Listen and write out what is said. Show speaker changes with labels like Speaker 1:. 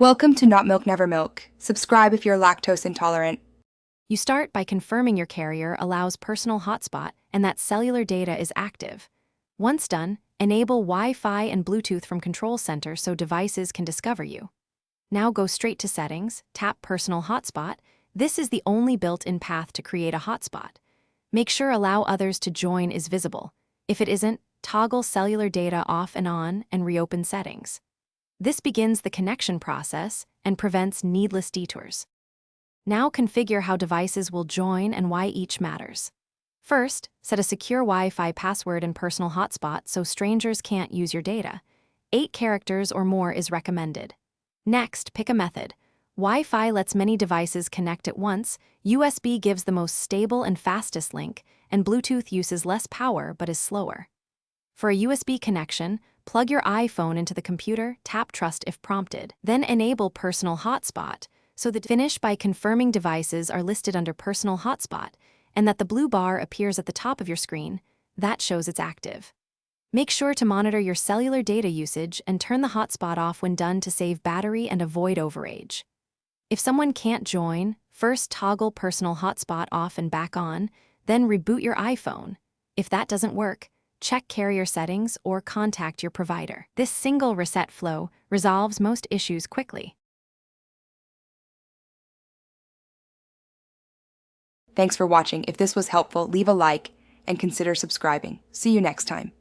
Speaker 1: Welcome to Not Milk Never Milk. Subscribe if you're lactose intolerant.
Speaker 2: You start by confirming your carrier allows personal hotspot and that cellular data is active. Once done, enable Wi-Fi and Bluetooth from Control Center so devices can discover you. Now go straight to Settings, tap Personal Hotspot. This is the only built-in path to create a hotspot. Make sure Allow Others to Join is visible. If it isn't, toggle cellular data off and on and reopen settings. This begins the connection process and prevents needless detours. Now configure how devices will join and why each matters. First, set a secure Wi-Fi password and personal hotspot so strangers can't use your data. 8 characters or more is recommended. Next, pick a method. Wi-Fi lets many devices connect at once, USB gives the most stable and fastest link, and Bluetooth uses less power but is slower. For a USB connection, plug your iPhone into the computer, tap Trust if prompted. Then enable Personal Hotspot, finish by confirming devices are listed under Personal Hotspot and that the blue bar appears at the top of your screen. That shows it's active. Make sure to monitor your cellular data usage and turn the hotspot off when done to save battery and avoid overage. If someone can't join, first toggle Personal Hotspot off and back on, then reboot your iPhone. If that doesn't work, check carrier settings or contact your provider. This single reset flow resolves most issues quickly.
Speaker 1: Thanks for watching. If this was helpful, leave a like and consider subscribing. See you next time.